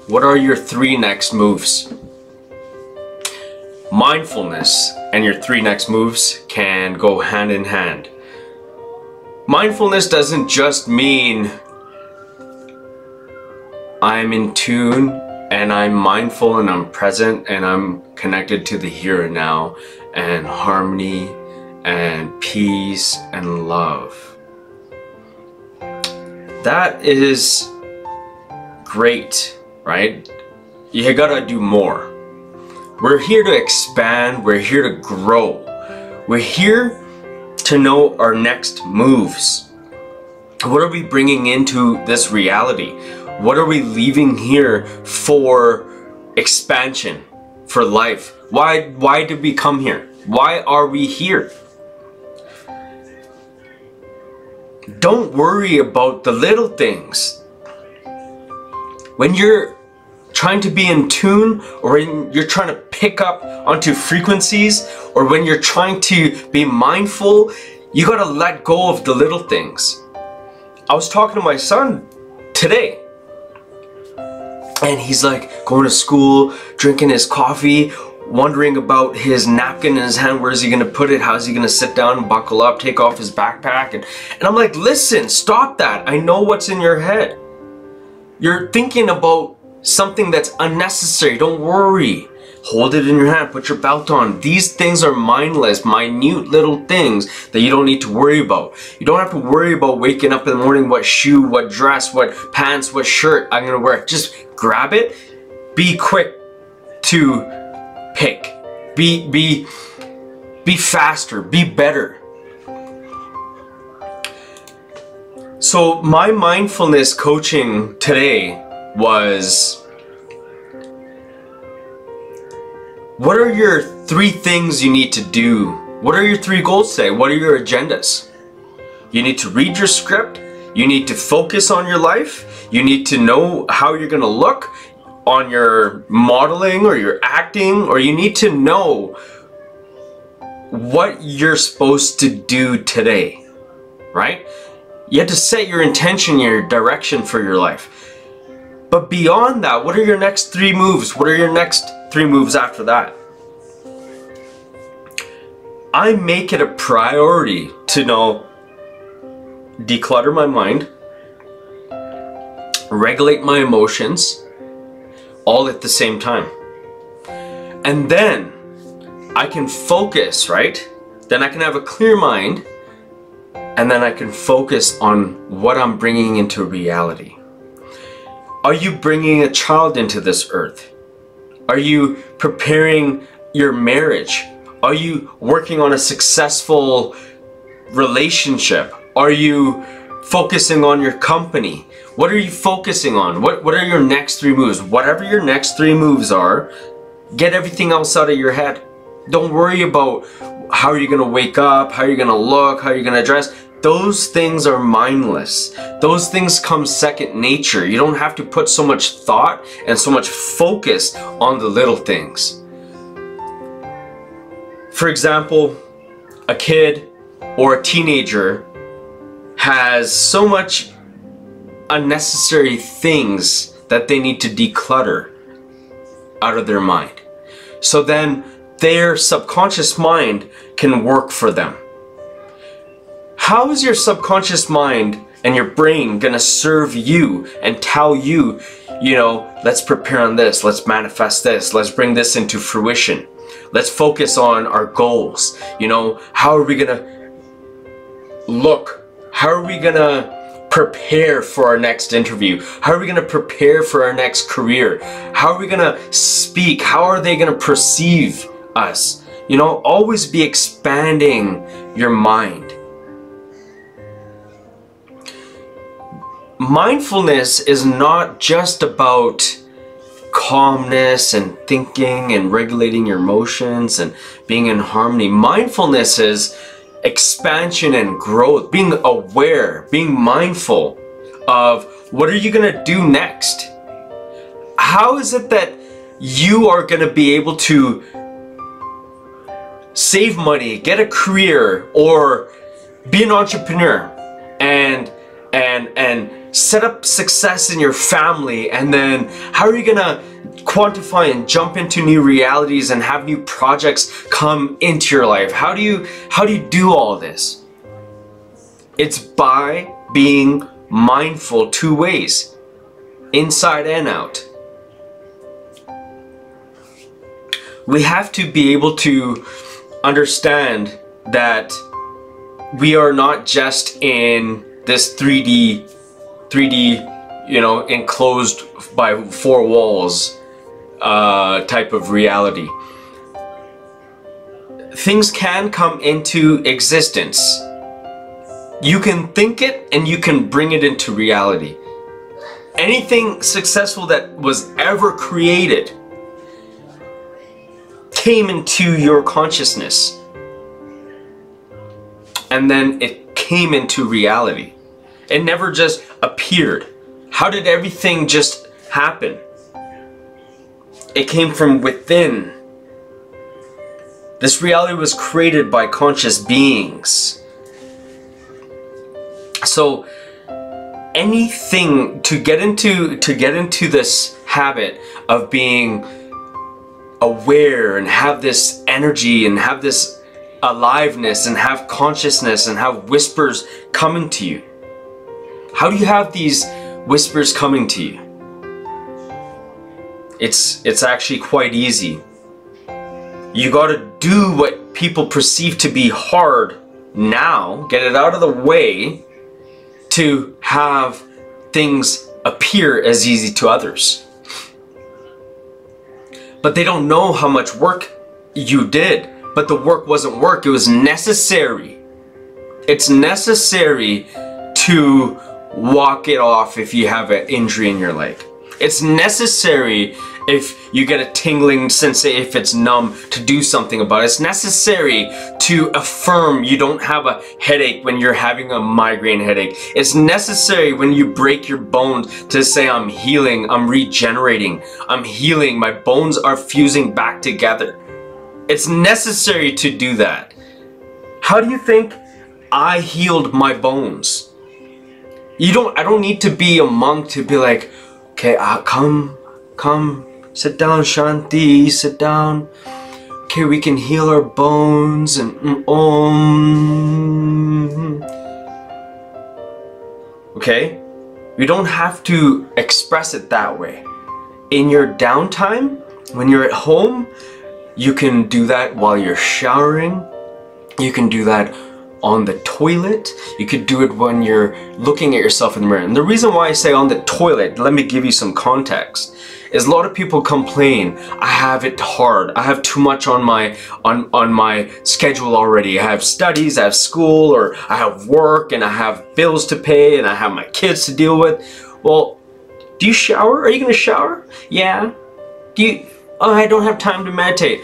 What are your 3 next moves? Mindfulness and your 3 next moves can go hand in hand. Mindfulness doesn't just mean I'm in tune and I'm mindful and I'm present and I'm connected to the here and now and harmony and peace and love. That is great, right? You gotta do more. We're here to expand, we're here to grow. We're here to know our next moves. What are we bringing into this reality? What are we leaving here for expansion, for life? Why did we come here? Why are we here? Don't worry about the little things. When you're trying to be in tune, or when you're trying to pick up onto frequencies, or when you're trying to be mindful, you gotta let go of the little things. I was talking to my son today, and he's like going to school, drinking his coffee, wondering about his napkin in his hand. Where's he gonna put it? How's he gonna sit down, buckle up, take off his backpack? And I'm like, listen, stop that. I know what's in your head. You're thinking about something that's unnecessary. Don't worry. Hold it in your hand, put your belt on. These things are mindless, minute little things that you don't need to worry about. You don't have to worry about waking up in the morning, what shoe, what dress, what pants, what shirt I'm gonna wear. Just grab it. Be quick to pick. Be faster, be better. So my mindfulness coaching today was, what are your 3 things you need to do? What are your 3 goals today? What are your agendas? You need to read your script. You need to focus on your life. You need to know how you're gonna look on your modeling or your acting, or you need to know what you're supposed to do today, right? You have to set your intention, your direction for your life. But beyond that, what are your next 3 moves? What are your next 3 moves after that? I make it a priority to know, declutter my mind, regulate my emotions, all at the same time. And then I can focus, right? Then I can have a clear mind, and then I can focus on what I'm bringing into reality. Are you bringing a child into this earth? Are you preparing your marriage? Are you working on a successful relationship? Are you focusing on your company? What are you focusing on? What are your next 3 moves? Whatever your next 3 moves are, get everything else out of your head. Don't worry about how you're gonna wake up, how you're gonna look, how you're gonna dress. Those things are mindless. Those things come second nature. You don't have to put so much thought and so much focus on the little things. For example, a kid or a teenager has so much unnecessary things that they need to declutter out of their mind. So then their subconscious mind can work for them. How is your subconscious mind and your brain gonna serve you and tell you, you know, let's prepare on this, let's manifest this, let's bring this into fruition, let's focus on our goals, you know, how are we gonna look, how are we gonna prepare for our next interview, how are we gonna prepare for our next career, how are we gonna speak, how are they gonna perceive us? You know, always be expanding your mind. Mindfulness is not just about calmness and thinking and regulating your emotions and being in harmony. Mindfulness is expansion and growth, being aware, being mindful of what are you gonna do next? How is it that you are gonna be able to save money, get a career, or be an entrepreneur and and set up success in your family, and then how are you gonna quantify and jump into new realities and have new projects come into your life? How do you do all this? It's by being mindful two ways, inside and out. We have to be able to understand that we are not just in this 3D, you know, enclosed by four walls type of reality. Things can come into existence. You can think it and you can bring it into reality. Anything successful that was ever created came into your consciousness, and then it came into reality. It never just appeared. How did everything just happen? It came from within. This reality was created by conscious beings. So anything to get into this habit of being aware and have this energy and have this aliveness and have consciousness and have whispers coming to you. How do you have these whispers coming to you? It's actually quite easy. You gotta do what people perceive to be hard now, get it out of the way, to have things appear as easy to others. But they don't know how much work you did. But the work wasn't work, it was necessary. It's necessary to walk it off if you have an injury in your leg. It's necessary if you get a tingling sensation, if it's numb, to do something about it. It's necessary to affirm you don't have a headache when you're having a migraine headache. It's necessary when you break your bones to say, I'm healing, I'm regenerating, I'm healing, my bones are fusing back together. It's necessary to do that. How do you think I healed my bones? I don't need to be a monk to be like, okay, come, sit down, Shanti, sit down. Okay, we can heal our bones and Okay? You don't have to express it that way. In your downtime, when you're at home, you can do that while you're showering. You can do that on the toilet. You could do it when you're looking at yourself in the mirror. And the reason why I say on the toilet, let me give you some context, is a lot of people complain, I have it hard. I have too much on my schedule already. I have studies, I have school, or I have work, and I have bills to pay, and I have my kids to deal with. Well, do you shower? Are you gonna shower? Yeah. Oh, I don't have time to meditate.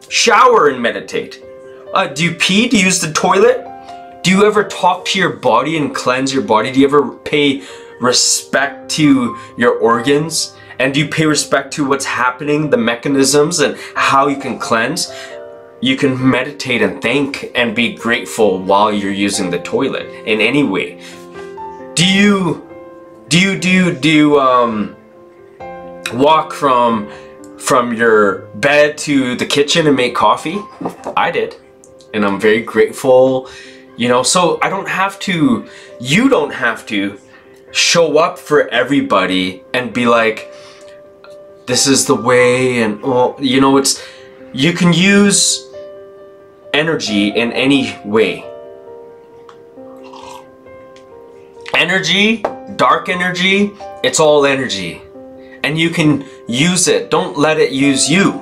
Shower and meditate. Do you pee? Do you use the toilet? Do you ever talk to your body and cleanse your body? Do you ever pay respect to your organs? And do you pay respect to what's happening, the mechanisms, and how you can cleanse? You can meditate and thank and be grateful while you're using the toilet in any way. Do you walk from your bed to the kitchen and make coffee? I did, and I'm very grateful, you know. So I don't have to, you don't have to show up for everybody and be like, this is the way, and you know, you can use energy in any way. Energy, dark energy, it's all energy. And you can use it. Don't let it use you.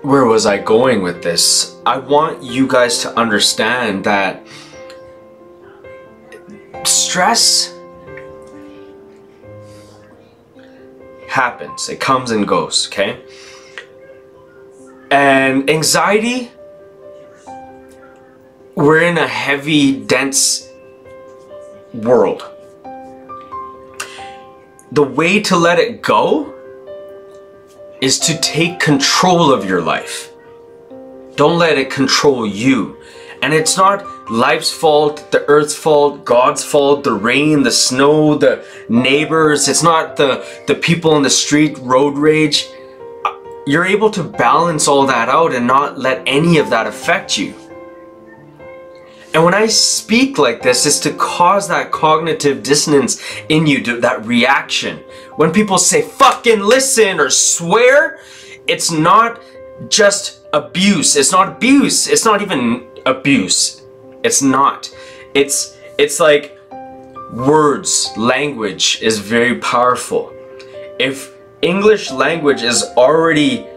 Where was I going with this? I want you guys to understand that stress happens. It comes and goes, okay? And anxiety, we're in a heavy, dense world. The way to let it go is to take control of your life. Don't let it control you. And it's not life's fault, the earth's fault, God's fault, the rain, the snow, the neighbors. It's not the people in the street, road rage. You're able to balance all that out and not let any of that affect you. And when I speak like this, it's to cause that cognitive dissonance in you, that reaction. When people say fucking listen or swear, it's not just abuse. It's not abuse. It's not even abuse. It's not. It's like words, language is very powerful. If English language is already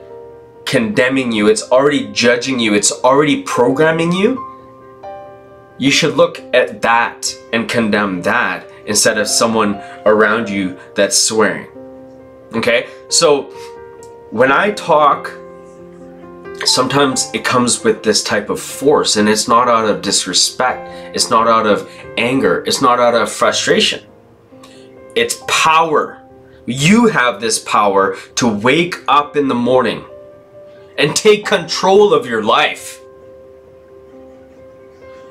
condemning you, it's already judging you, it's already programming you, you should look at that and condemn that instead of someone around you that's swearing. Okay? So when I talk, sometimes it comes with this type of force, and it's not out of disrespect, it's not out of anger, it's not out of frustration. It's power. You have this power to wake up in the morning and take control of your life.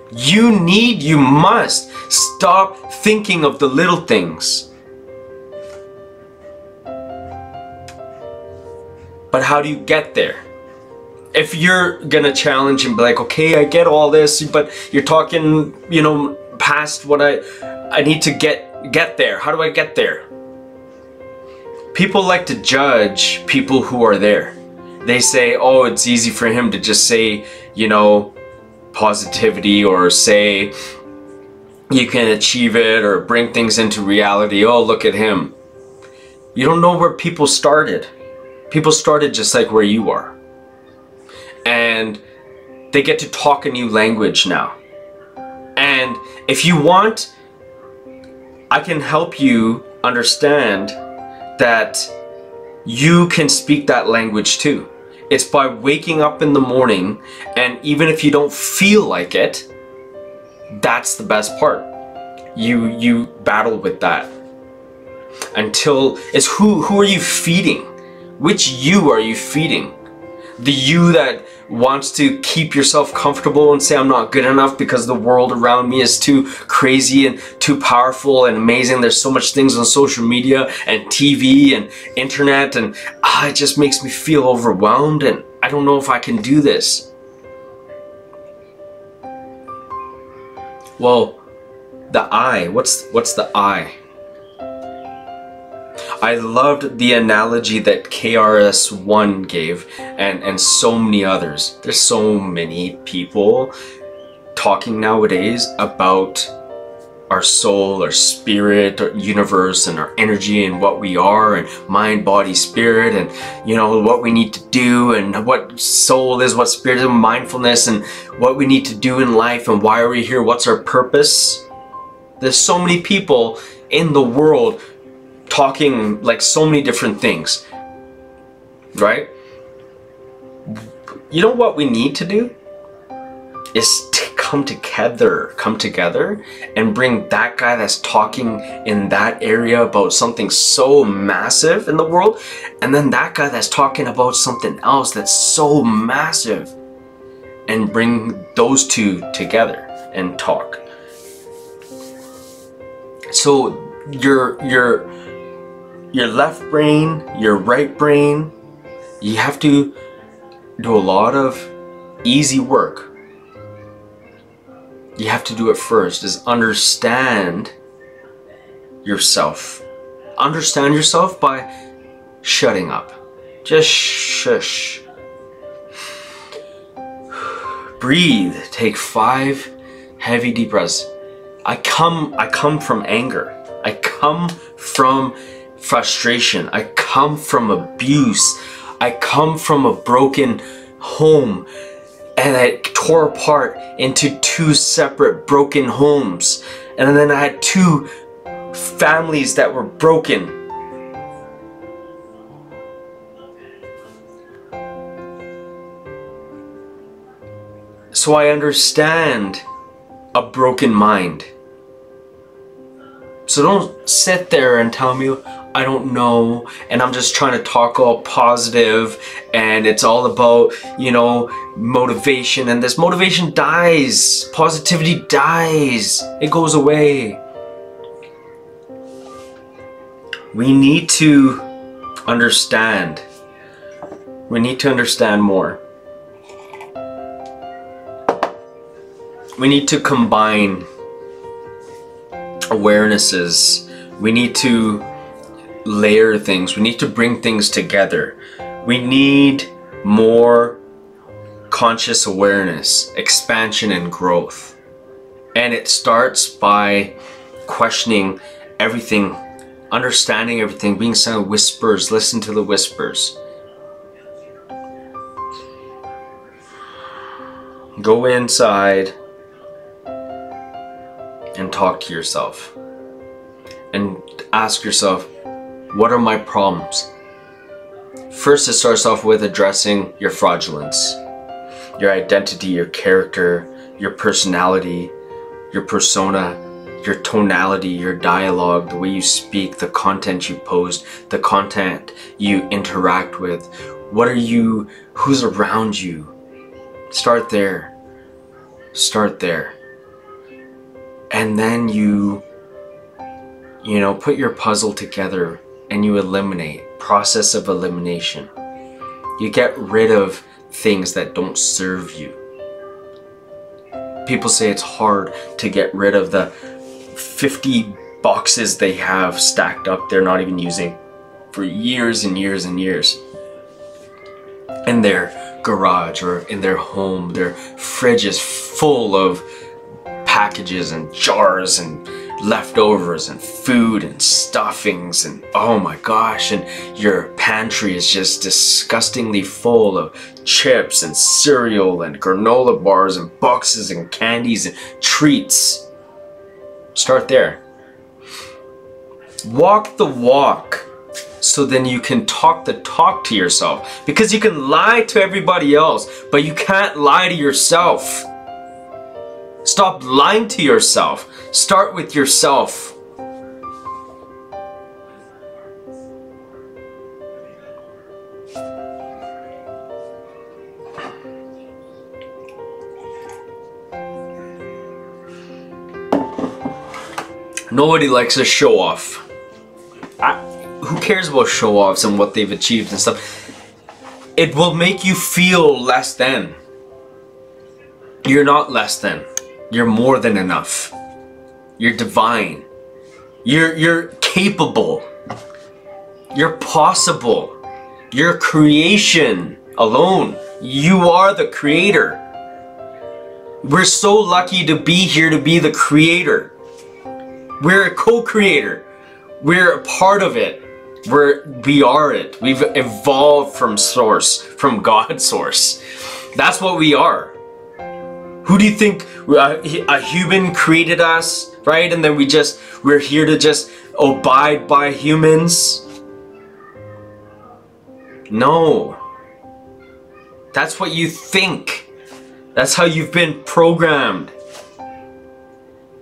You must stop thinking of the little things. But how do you get there? If you're gonna challenge and be like, okay, I get all this, but you're talking, you know, past what I need to get there. How do I get there? People like to judge people who are there. They say, oh, it's easy for him to just say, you know, positivity, or say you can achieve it or bring things into reality. Oh, look at him. You don't know where people started. People started just like where you are. And they get to talk a new language now. And if you want, I can help you understand that you can speak that language too. It's by waking up in the morning, and even if you don't feel like it, that's the best part. You battle with that until it's who are you feeding? Which you are you feeding? The you that wants to keep yourself comfortable and say I'm not good enough because the world around me is too crazy and too powerful and amazing. There's so much things on social media and TV and internet, and it just makes me feel overwhelmed and I don't know if I can do this. Well, the I, what's the I? I loved the analogy that KRS-One gave, and so many others. There's so many people talking nowadays about our soul, our spirit, our universe, and our energy, and what we are, and mind, body, spirit, and you know what we need to do, and what soul is, what spirit is, mindfulness, and what we need to do in life, and why are we here, what's our purpose. There's so many people in the world talking like so many different things, right? You know what we need to do is to come together and bring that guy that's talking in that area about something so massive in the world, and then that guy that's talking about something else that's so massive, and bring those two together and talk. So your left brain, your right brain, you have to do a lot of easy work. You have to do it first, is understand yourself. Understand yourself by shutting up. Just shush. Breathe. Take 5 heavy deep breaths. I come from anger. I come from frustration. I come from abuse. I come from a broken home, and I tore apart into 2 separate broken homes, and then I had 2 families that were broken. So I understand a broken mind. So don't sit there and tell me I don't know, and I'm just trying to talk all positive, and it's all about, you know, motivation, and this motivation dies. Positivity dies. It goes away. We need to understand. We need to understand more. We need to combine awarenesses. We need to layer things. We need to bring things together. We need more conscious awareness, expansion, and growth. And it starts by questioning everything, understanding everything, being silent. Whispers, listen to the whispers. Go inside and talk to yourself and ask yourself, what are my problems? First, it starts off with addressing your fraudulence, your identity, your character, your personality, your persona, your tonality, your dialogue, the way you speak, the content you post, the content you interact with. What are you, who's around you? Start there. Start there. And then you know, put your puzzle together and you eliminate. Process of elimination. You get rid of things that don't serve you. People say it's hard to get rid of the 50 boxes they have stacked up they're not even using for years and years and years. In their garage or in their home, their fridge is full of packages and jars and leftovers and food and stuffings, and oh my gosh, and your pantry is just disgustingly full of chips and cereal and granola bars and boxes and candies and treats. Start there. Walk the walk, so then you can talk the talk to yourself, because you can lie to everybody else, but you can't lie to yourself. Stop lying to yourself. Start with yourself. Nobody likes a show off. Who cares about show offs and what they've achieved and stuff? It will make you feel less than. You're not less than. You're more than enough. You're divine. You're capable. You're possible. You're creation alone. You are the creator. We're so lucky to be here, to be the creator. We're a co-creator. We're a part of it. We are it. We've evolved from source, from God's source. That's what we are. Who do you think a human created us, right? And then we're here to just abide by humans? No. That's what you think. That's how you've been programmed.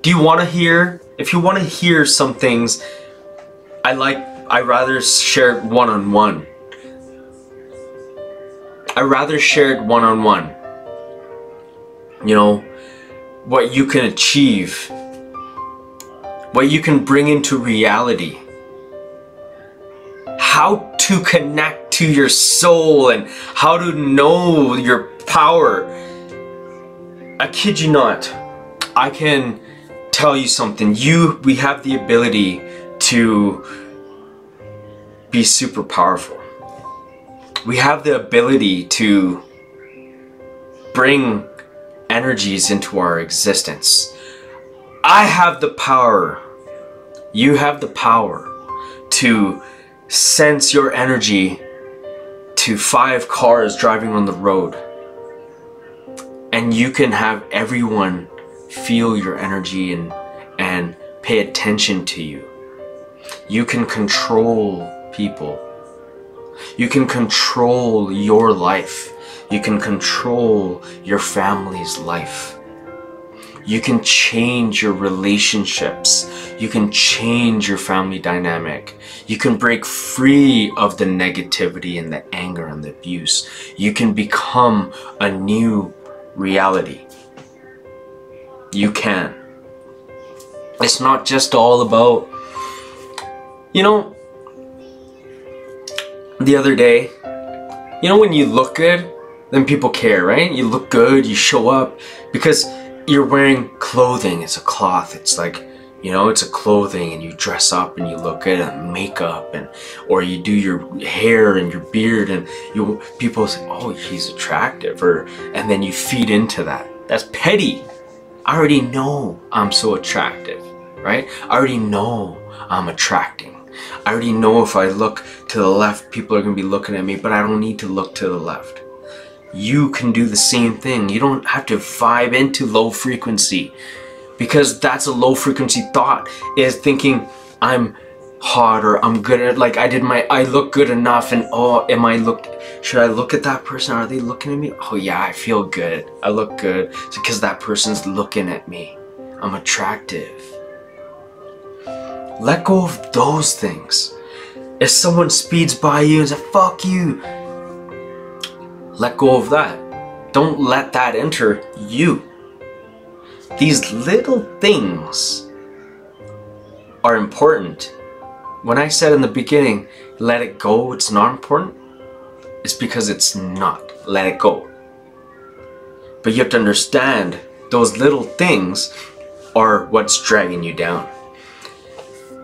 Do you want to hear? If you want to hear some things, I rather share it one-on-one. I rather share it one-on-one. You know, what you can achieve, what you can bring into reality, how to connect to your soul and how to know your power. I kid you not, I can tell you something. We have the ability to be super powerful. We have the ability to bring energies into our existence. I have the power. You have the power to sense your energy to 5 cars driving on the road. And you can have everyone feel your energy and pay attention to you. You can control people. You can control your life. You can control your family's life. You can change your relationships. You can change your family dynamic. You can break free of the negativity and the anger and the abuse. You can become a new reality. You can. It's not just all about, you know, the other day, you know, when you look good, then people care, right? You look good, you show up because you're wearing clothing. It's a cloth. It's like, you know, it's a clothing, and you dress up and you look good, and makeup, and or you do your hair and your beard, and people say, oh, he's attractive, and then you feed into that. That's petty. I already know I'm so attractive, right? I already know I'm attracting. I already know if I look to the left, people are going to be looking at me, but I don't need to look to the left. You can do the same thing. You don't have to vibe into low frequency, because that's a low frequency thought, is thinking I'm hot, or I'm good at, like, I look good enough, and oh, should I look at that person? Are they looking at me? Oh yeah, I feel good. I look good. It's because that person's looking at me. I'm attractive. Let go of those things. If someone speeds by you and says, fuck you, let go of that. Don't let that enter you. These little things are important. When I said in the beginning, let it go, it's not important, it's because it's not. Let it go. But you have to understand, those little things are what's dragging you down.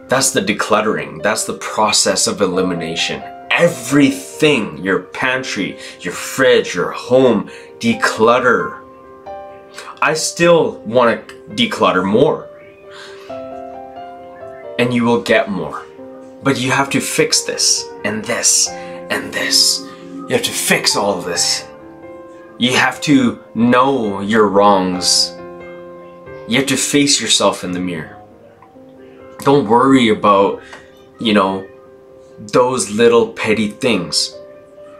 That's the decluttering. That's the process of elimination. Everything, your pantry, your fridge, your home, declutter. I still want to declutter more. And you will get more. But you have to fix this, and this, and this. You have to fix all of this. You have to know your wrongs. You have to face yourself in the mirror. Don't worry about, you know, those little petty things.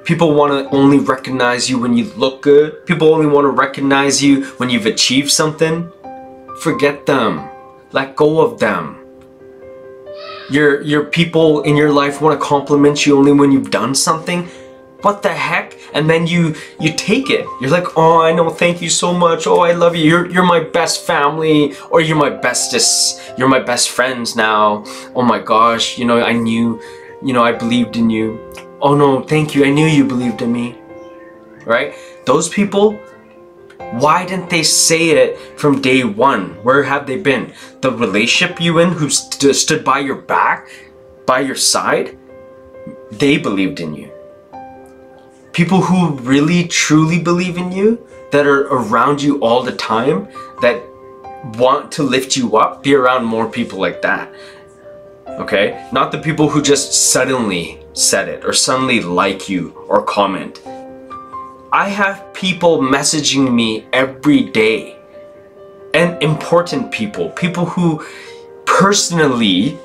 People want to only recognize you when you look good. People only want to recognize you when you've achieved something. Forget them. Let go of them. Your people in your life want to compliment you only when you've done something. What the heck? And then you take it. You're like, oh, I know, thank you so much. Oh, I love you. You're my best family, or you're my bestest. You're my best friends now. Oh my gosh, you know, I knew, you know, I believed in you. Oh no, thank you. I knew you believed in me. Right? Those people, why didn't they say it from day one? Where have they been? The relationship you in, who stood by your back, by your side, they believed in you. People who really truly believe in you, that are around you all the time, that want to lift you up, be around more people like that. Okay? Not the people who just suddenly said it, or suddenly like you, or comment. I have people messaging me every day, and important people, people who personally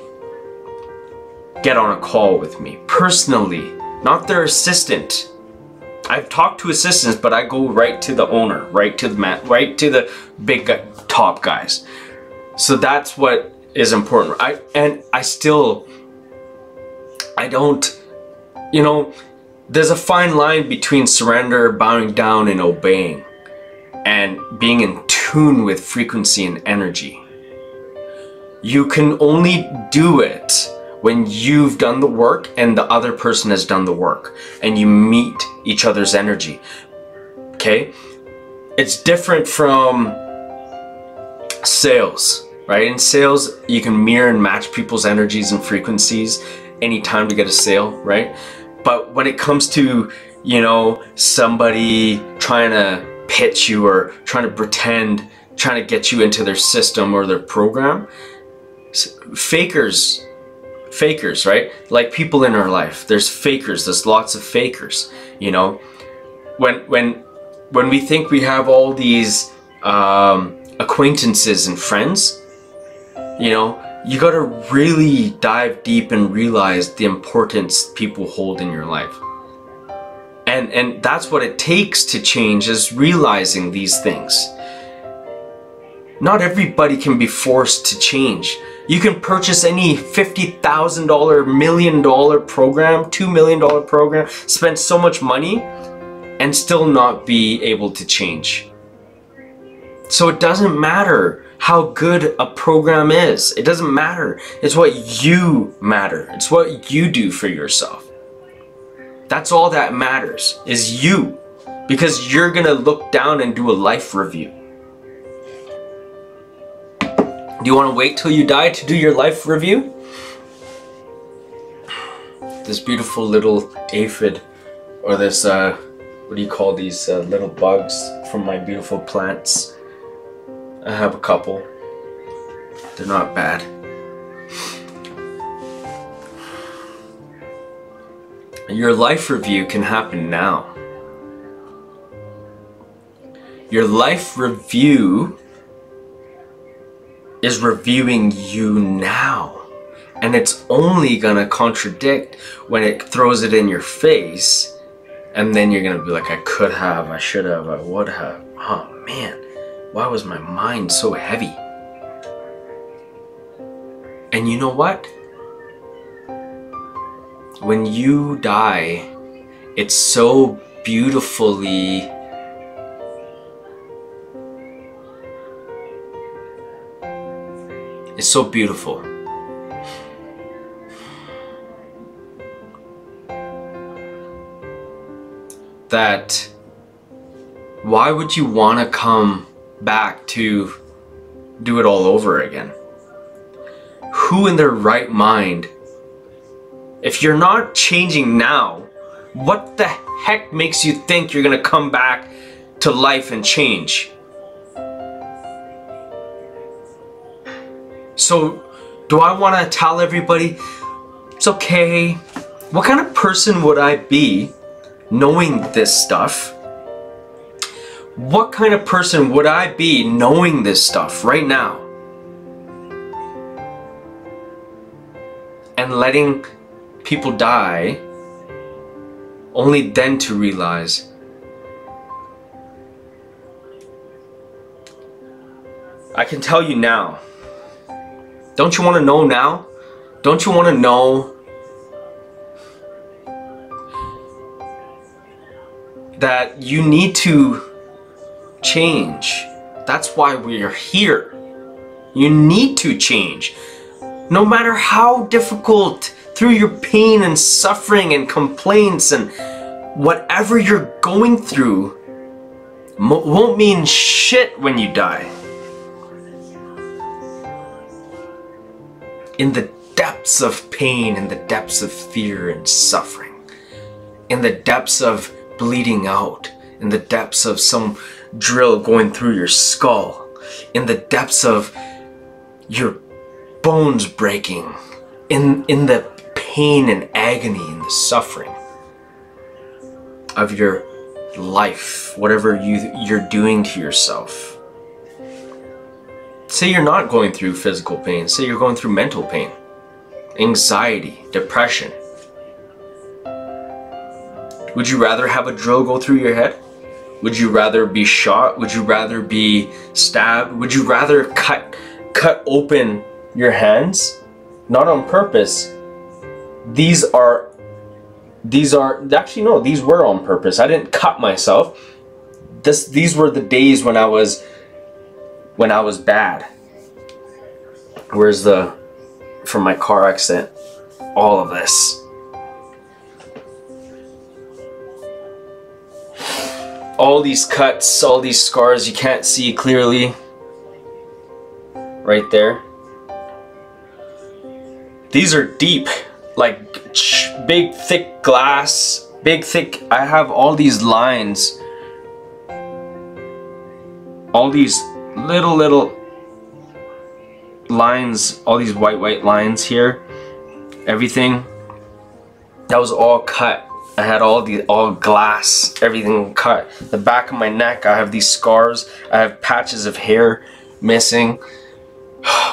get on a call with me, personally, not their assistant. I've talked to assistants, but I go right to the owner, right to the man, right to the big top guys. So that's what is important. I don't, you know, there's a fine line between surrender, bowing down, and obeying, and being in tune with frequency and energy. You can only do it when you've done the work and the other person has done the work, and you meet each other's energy. Okay? It's different from sales, right? In sales, you can mirror and match people's energies and frequencies anytime to get a sale, right? But when it comes to, you know, somebody trying to pitch you, or trying to pretend, trying to get you into their system or their program, fakers, right? Like people in our life, there's fakers, there's lots of fakers, you know. When we think we have all these acquaintances and friends, you know, you gotta really dive deep and realize the importance people hold in your life. And that's what it takes to change, is realizing these things. Not everybody can be forced to change. You can purchase any $50,000, $1 million program, $2 million program, spend so much money and still not be able to change. So it doesn't matter how good a program is. It doesn't matter. It's what you matter. It's what you do for yourself. That's all that matters, is you. Because you're gonna look down and do a life review. Do you want to wait till you die to do your life review? This beautiful little aphid, or this, what do you call these little bugs from my beautiful plants? I have a couple. They're not bad. Your life review can happen now. Your life review is reviewing you now. And it's only gonna contradict when it throws it in your face. And then you're gonna be like, I could have, I should have, I would have. Oh man, why was my mind so heavy? And you know what? When you die, it's so beautifully it's so beautiful. That why would you want to come back to do it all over again? Who in their right mind, if you're not changing now, what the heck makes you think you're gonna come back to life and change? So, do I want to tell everybody, it's okay? What kind of person would I be knowing this stuff? What kind of person would I be knowing this stuff right now? And letting people die, only then to realize I can tell you now. Don't you want to know now? Don't you want to know that you need to change? That's why we're here. You need to change. No matter how difficult, through your pain and suffering and complaints and whatever you're going through, won't mean shit when you die. In the depths of pain, in the depths of fear and suffering, in the depths of bleeding out, in the depths of some drill going through your skull, in the depths of your bones breaking, in the pain and agony and the suffering of your life, whatever you're doing to yourself. Say you're not going through physical pain, say you're going through mental pain, anxiety, depression. Would you rather have a drill go through your head? Would you rather be shot? Would you rather be stabbed? Would you rather cut open your hands? Not on purpose. These are actually no, these were on purpose. I didn't cut myself. These were the days when I was bad. Where's from my car accident? All of this. All these cuts, all these scars you can't see clearly. Right there. These are deep, like big thick glass, big thick. I have all these lines. All these little lines, all these white lines here, everything that was all cut. I had all glass, everything cut. The back of my neck, I have these scars. I have patches of hair missing.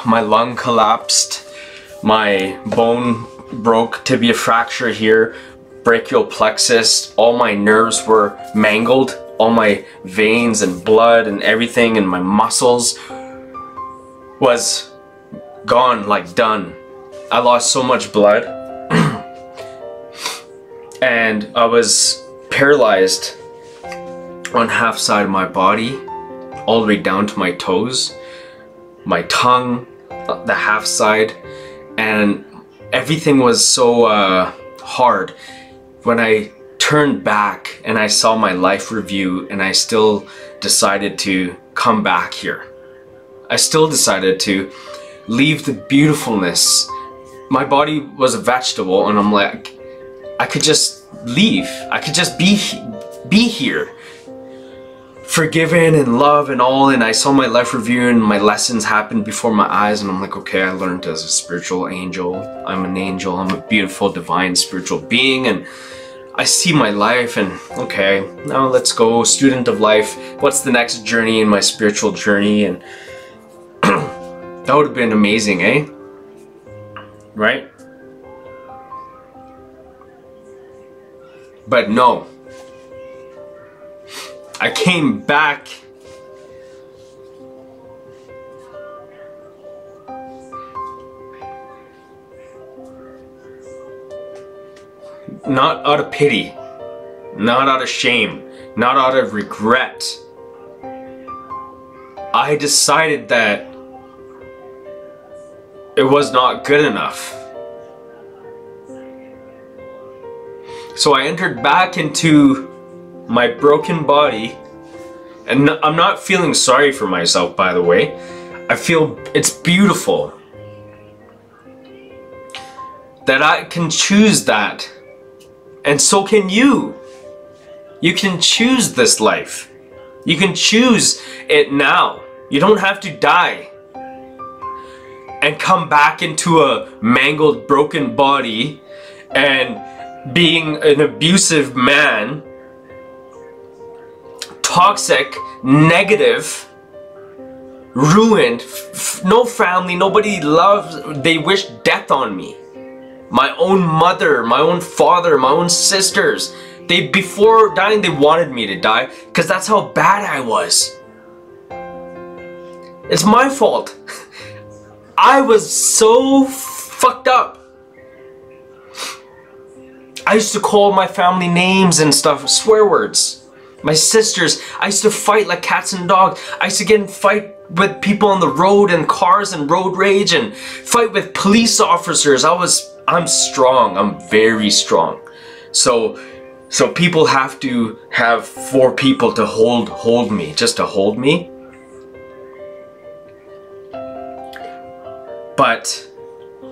My lung collapsed. My bone broke, tibia fracture here, brachial plexus. All my nerves were mangled. All my veins and blood and everything and my muscles was gone, like done. I lost so much blood and I was paralyzed on half side of my body, all the way down to my toes, my tongue, the half side, and everything was so hard. When I turned back and I saw my life review, and I still decided to come back here. I still decided to leave the beautifulness. My body was a vegetable, and I'm like, I could just leave. I could just be here, forgiven and love and all. And I saw my life review and my lessons happen before my eyes, and I'm like, okay, I learned as a spiritual angel. I'm an angel. I'm a beautiful, divine, spiritual being, and I see my life, and okay, now let's go, student of life. What's the next journey in my spiritual journey? And that would have been amazing, eh? Right? But no. I came back not out of pity, not out of shame, not out of regret. I decided that it was not good enough. So I entered back into my broken body, and I'm not feeling sorry for myself, by the way. I feel it's beautiful that I can choose that, and so can you. You can choose this life. You can choose it now. You don't have to die and come back into a mangled, broken body and being an abusive man, toxic, negative, ruined, no family, nobody loves, they wish death on me. My own mother, my own father, my own sisters, they, before dying, they wanted me to die because that's how bad I was. It's my fault. I was so fucked up. I used to call my family names and stuff, swear words. My sisters, I used to fight like cats and dogs. I used to get in fight with people on the road and cars and road rage and fight with police officers. I'm strong. I'm very strong. So people have to have 4 people to hold me, just to hold me. But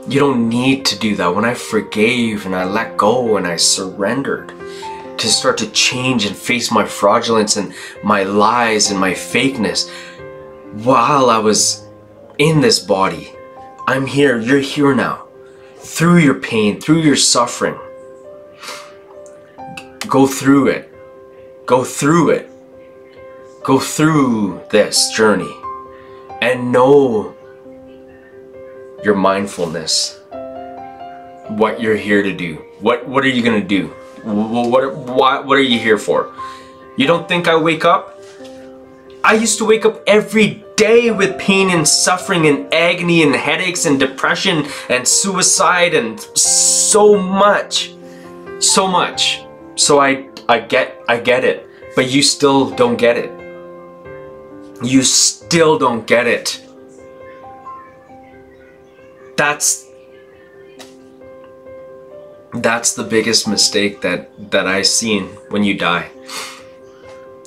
you don't need to do that. When I forgave and I let go and I surrendered to start to change and face my fraudulence and my lies and my fakeness while I was in this body, I'm here, you're here now. Through your pain, through your suffering. Go through it. Go through it. Go through this journey and know your mindfulness, what you're here to do. What are you gonna do? What are you here for? You don't think I wake up? I used to wake up every day with pain and suffering and agony and headaches and depression and suicide and so much. So I get it, but you still don't get it. You still don't get it. That's the biggest mistake that I've seen when you die.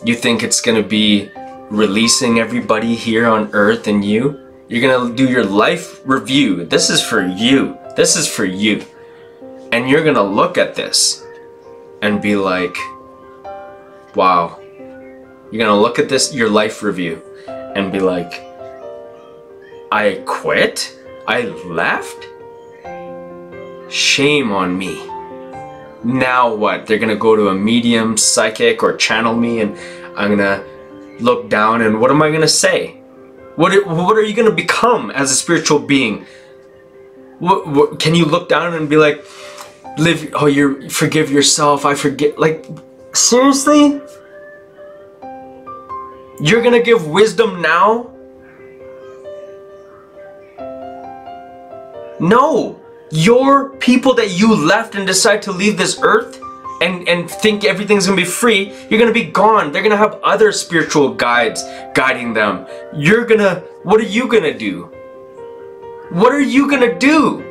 You think it's gonna be releasing everybody here on earth and you're gonna do your life review. This is for you. This is for you. And you're gonna look at this and be like, wow. You're gonna look at this, your life review, and be like, I quit? I left? Shame on me. Now what? They're gonna go to a medium, psychic, or channel me, and I'm gonna look down, and what am I gonna say? What are you gonna become as a spiritual being? What can you look down and be like, forgive yourself, I forget, like, seriously? You're gonna give wisdom now? No, your people that you left and decide to leave this earth and think everything's gonna be free, you're gonna be gone. They're gonna have other spiritual guides guiding them. What are you gonna do? What are you gonna do?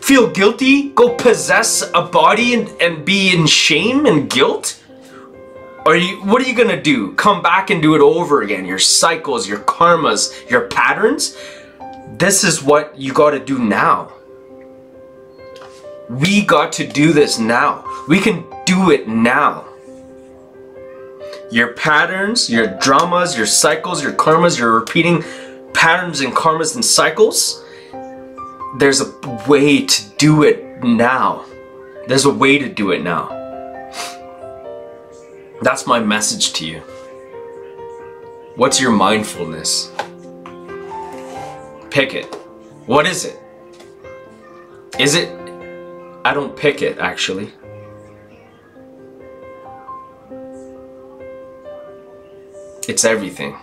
Feel guilty? Go possess a body and be in shame and guilt? What are you gonna do? Come back and do it over again? Your cycles, your karmas, your patterns? This is what you gotta do now. We got to do this now. We can do it now. Your patterns, your dramas, your cycles, your karmas, your repeating patterns and karmas and cycles, there's a way to do it now. There's a way to do it now. That's my message to you. What's your mindfulness? Pick it. What is it? Is it? I don't pick it, actually. It's everything.